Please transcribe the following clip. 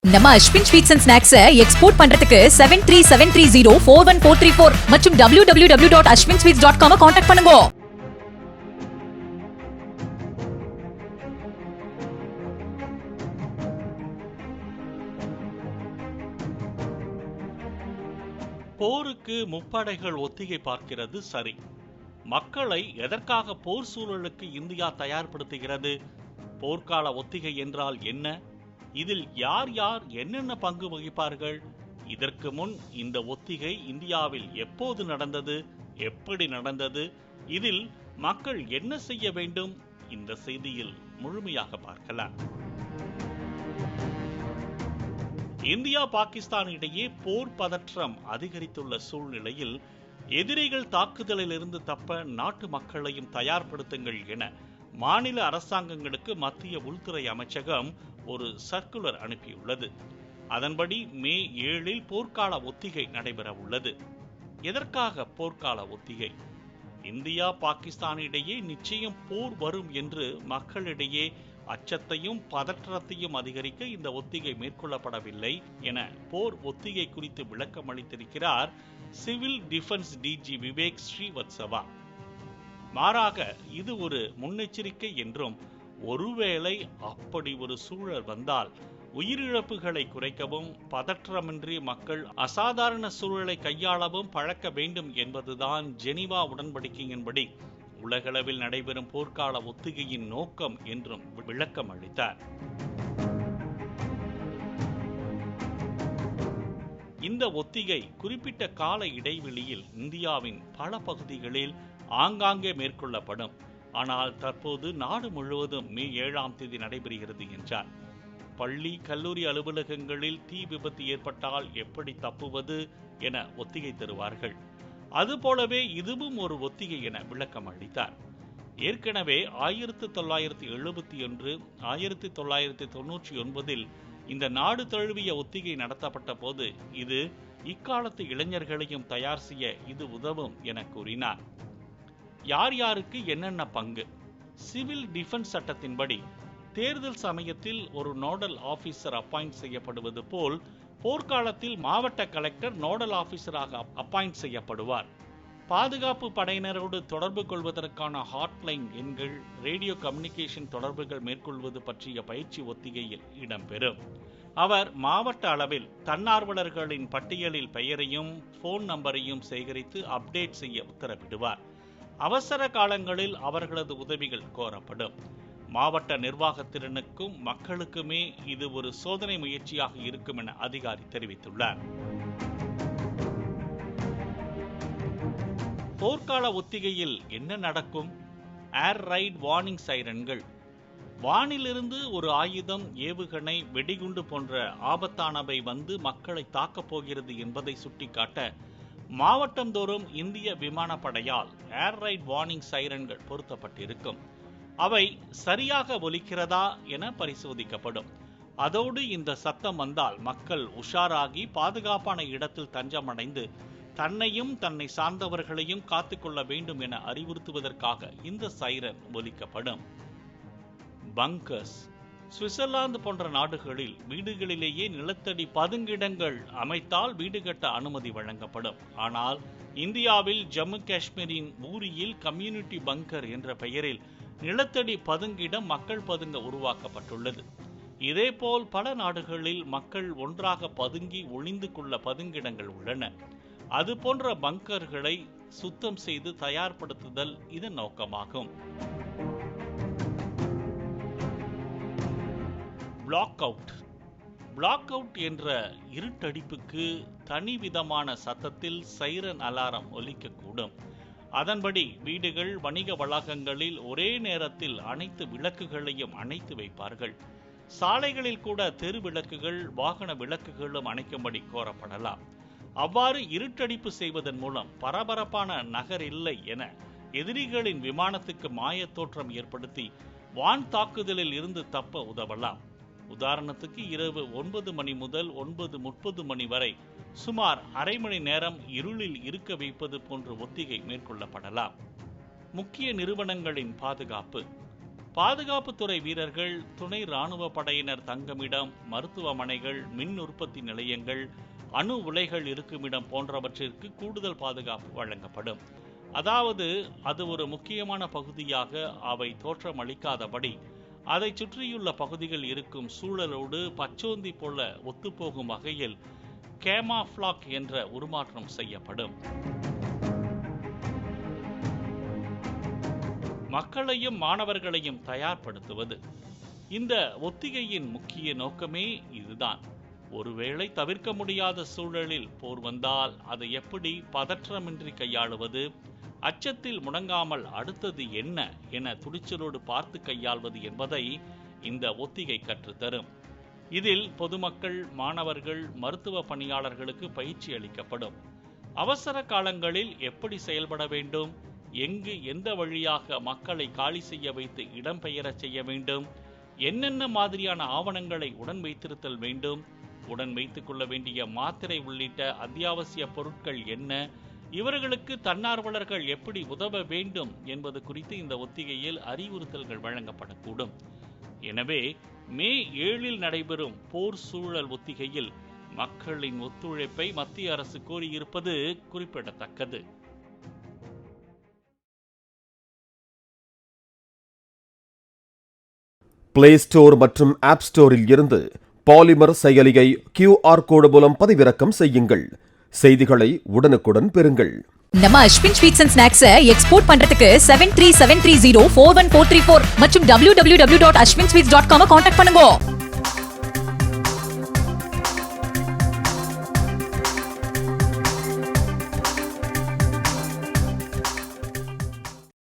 நம்ம Ashwin sweets and ஸ்நாக்ஸை export பண்றதுக்கு 7373041434 மற்றும் www.ashwinsweets.com கான்டாக்ட் பண்ணுங்க. போருக்கு முப்படைகள் ஒத்திகை பார்க்கிறது சரி. மக்களை எதற்காக போர் சூழலுக்கு இந்தியா தயார்படுத்துகிறது? போர்க்கால ஒத்திகை என்றால் என்ன? இதில் யார் யார் என்னென்ன பங்கு வகிப்பார்கள்? இதற்கு முன் இந்த ஒத்திகை இந்தியாவில் எப்போது நடந்தது? எப்படி நடந்தது? இதில் மக்கள் என்ன செய்ய வேண்டும்? இந்த செய்தியில் முழுமையாக பார்க்கலாம். இந்தியா பாகிஸ்தான் இடையே போர் பதற்றம் அதிகரித்துள்ள சூழ்நிலையில் எதிரிகள் தாக்குதலில் இருந்து தப்ப நாட்டு மக்களையும் தயார்படுத்துங்கள் என மாநில அரசாங்கங்களுக்கு மத்திய உள்துறை அமைச்சகம் ஒரு சர்க்குலர் அனுப்பியுள்ளது. அதன்படி மே 7 போர்க்கால ஒத்திகை நடைபெற உள்ளது. எதற்காக போர்க்கால ஒத்திகை? இந்தியா பாகிஸ்தான் இடையே நிச்சயம் போர் வரும் என்று மக்களிடையே அச்சத்தையும் பதற்றத்தையும் அதிகரிக்க இந்த ஒத்திகை மேற்கொள்ளப்படவில்லை என போர் ஒத்திகை குறித்து விளக்கம் அளித்திருக்கிறார் சிவில் டிஃபென்ஸ் டிஜி விவேக் ஸ்ரீவத்சவா. மாறாக இது ஒரு முன்னெச்சரிக்கை என்றும், ஒருவேளை அப்படி ஒரு சூழல் வந்தால் உயிரிழப்புகளை குறைக்கவும் பதற்றமின்றி மக்கள் அசாதாரண சூழலை கையாளவும் பழக்க வேண்டும் என்பதுதான் ஜெனீவா உடன்படிக்கையின்படி உலகளவில் நடைபெறும் போர்க்கால ஒத்திகையின் நோக்கம் என்றும் விளக்கம் அளித்தார். இந்த ஒத்திகை குறிப்பிட்ட கால இடைவெளியில் இந்தியாவின் பல பகுதிகளில் ஆங்காங்கே மேற்கொள்ளப்படும். ஆனால் தற்போது நாடு முழுவதும் மே 7 நடைபெறுகிறது என்றார். பள்ளி கல்லூரி அலுவலகங்களில் தீ விபத்து ஏற்பட்டால் எப்படி தப்புவது என ஒத்திகை தருவார்கள். அதுபோலவே இதுவும் ஒரு ஒத்திகை என விளக்கம் அளித்தார். ஏற்கனவே 1971, 1999 இந்த நாடு தழுவிய ஒத்திகை நடத்தப்பட்ட போது இது இக்காலத்து இளைஞர்களையும் தயார் செய்ய இது உதவும் என கூறினார். யார் யாருக்கு என்னென்ன பங்கு? சிவில் டிஃபென்ஸ் சட்டத்தின்படி தேர்தல் சமயத்தில் ஒரு நோடல் ஆபீசர் அப்பாயிண்ட் செய்யப்படுவது போல் போர்க்காலத்தில் மாவட்ட கலெக்டர் நோடல் ஆபீசராக அப்பாயிண்ட் செய்யப்படுவார். பாதுகாப்பு படையினரோடு தொடர்பு கொள்வதற்கான ஹாட்லைன் எண்கள், ரேடியோ கம்யூனிகேஷன் தொடர்புகள் மேற்கொள்வது பற்றிய பயிற்சி ஒத்திகையில் இடம்பெறும். அவர் மாவட்ட அளவில் தன்னார்வலர்களின் பட்டியலில் பெயரையும் போன் நம்பரையும் சேகரித்து அப்டேட் செய்ய உத்தரவிடுவார். அவசர காலங்களில் அவர்களது உதவிகள் கோரப்படும். மாவட்ட நிர்வாகத்திறனுக்கும் மக்களுக்குமே இது ஒரு சோதனை முயற்சியாக இருக்கும் என அதிகாரி தெரிவித்துள்ளார். போர்க்கால ஒத்திகையில் என்ன நடக்கும்? ஏர் ரைட் வார்னிங் சைரன்கள். வானிலிருந்து ஒரு ஆயுதம், ஏவுகணை, வெடிகுண்டு போன்ற ஆபத்தானவை வந்து மக்களை தாக்கப் போகிறது என்பதை சுட்டிக்காட்ட மாவட்டந்தோறும் இந்திய விமானப்படையால் ஏர் ரைட் வார்னிங் சைரன்கள் பொருத்தப்பட்டிருக்கும். அவை சரியாக ஒலிக்கிறதா என பரிசோதிக்கப்படும். அதோடு இந்த சத்தம் வந்தால் மக்கள் உஷாராகி பாதுகாப்பான இடத்தில் தஞ்சமடைந்து தன்னையும் தன்னை சார்ந்தவர்களையும் காத்துக்கொள்ள வேண்டும் என அறிவுறுத்துவதற்காக இந்த சைரன் ஒலிக்கப்படும். பங்கர்ஸ். சுவிட்சர்லாந்து போன்ற நாடுகளில் வீடுகளிலேயே நிலத்தடி பதுங்கிடங்கள் அமைத்தால் வீடு கட்ட அனுமதி வழங்கப்படும். ஆனால் இந்தியாவில் ஜம்மு காஷ்மீரின் ஊரியில் கம்யூனிட்டி பங்கர் என்ற பெயரில் நிலத்தடி பதுங்கிடம் மக்கள் பதுங்க உருவாக்கப்பட்டுள்ளது. இதேபோல் பல நாடுகளில் மக்கள் ஒன்றாக பதுங்கி ஒளிந்து கொள்ள பதுங்கிடங்கள் உள்ளன. அது போன்ற பங்கர்களை சுத்தம் செய்து தயார்படுத்துதல் இதன் நோக்கமாகும். Black out. பிளாக் அவுட் என்ற இருட்டடிப்புக்கு தனி விதமான சத்தத்தில் சைரன் அலாரம் ஒலிக்கக்கூடும். அதன்படி வீடுகள், வணிக வளாகங்களில் ஒரே நேரத்தில் அனைத்து விளக்குகளையும் அணைத்து வைப்பார்கள். சாலைகளில் கூட தெரு விளக்குகள், வாகன விளக்குகளும் அணைக்கும்படி கோரப்படலாம். அவ்வாறு இருட்டடிப்பு செய்வதன் மூலம் பரபரப்பான நகர் இல்லை என எதிரிகளின் விமானத்துக்கு மாயத் தோற்றம் ஏற்படுத்தி வான் தாக்குதலில் இருந்து தப்ப உதவலாம். உதாரணத்துக்கு இரவு 9 மணி முதல் 9:30 மணி வரை சுமார் அரை மணி நேரம் இருளில் இருக்க வைப்பது போன்ற ஒத்திகை மேற்கொள்ளப்படலாம். முக்கிய நிறுவனங்களின் பாதுகாப்பு. பாதுகாப்புத்துறை வீரர்கள், துணை ராணுவ படையினர் தங்குமிடம், மருத்துவமனைகள், மின் உற்பத்தி நிலையங்கள், அணு உலைகள் இருக்குமிடம் போன்றவற்றிற்கு கூடுதல் பாதுகாப்பு வழங்கப்படும். அதாவது அது ஒரு முக்கியமான பகுதியாக அவை தோற்றமளிக்காதபடி அதை சுற்றியுள்ள பகுதிகள் இருக்கும் சூழலோடு பச்சோந்தி போல ஒத்துப்போகும் வகையில் கேமாஃப்ளாக் என்ற உருமாற்றம் செய்யப்படும். மக்களையும் மாணவர்களையும் தயார்படுத்துவது. இந்த ஒத்திகையின் முக்கிய நோக்கமே இதுதான். ஒருவேளை தவிர்க்க முடியாத சூழலில் போர் வந்தால் அதை எப்படி பதற்றமின்றி கையாளுவது, அச்சத்தில் முடங்காமல் அடுத்தது என்ன என துணிச்சலோடு பார்த்து கையாள்வது என்பதை இந்த ஒத்திகை கற்றுத்தரும். இதில் பொதுமக்கள், மாணவர்கள், மருத்துவ பணியாளர்களுக்கு பயிற்சி அளிக்கப்படும். அவசர காலங்களில் எப்படி செயல்பட வேண்டும், எங்கு எந்த வழியாக மக்களை காலி செய்ய வைத்து இடம்பெயரச் செய்ய வேண்டும், என்னென்ன மாதிரியான ஆவணங்களை உடன் வைத்திருத்தல் வேண்டும், உடன் வைத்துக் கொள்ள வேண்டிய மாத்திரை உள்ளிட்ட அத்தியாவசிய பொருட்கள் என்ன, இவர்களுக்கு தன்னார்வலர்கள் எப்படி உதவ வேண்டும் என்பது குறித்து இந்த ஒத்திகையில் அறிவுறுத்தல்கள் வழங்கப்படக்கூடும். எனவே மே 7 நடைபெறும் போர் சூழல் ஒத்திகையில் மக்களின் ஒத்துழைப்பை மத்திய அரசு கோரியிருப்பது குறிப்பிடத்தக்கது. பிளே ஸ்டோர் மற்றும் ஆப் ஸ்டோரில் இருந்து பாலிமர் செயலியை QR கோடு மூலம் பதிவிறக்கம் செய்யுங்கள். செய்திகளை உடனுக்குடன் பெறுங்கள். நம்ம அஸ்வின் ஸ்வீட்ஸ் அண்ட் ஸ்நாக்ஸை எக்ஸ்போர்ட் பண்றதுக்கு 7373041434 மற்றும் www.ashwinsweets.com கான்டாக்ட் பண்ணுங்க.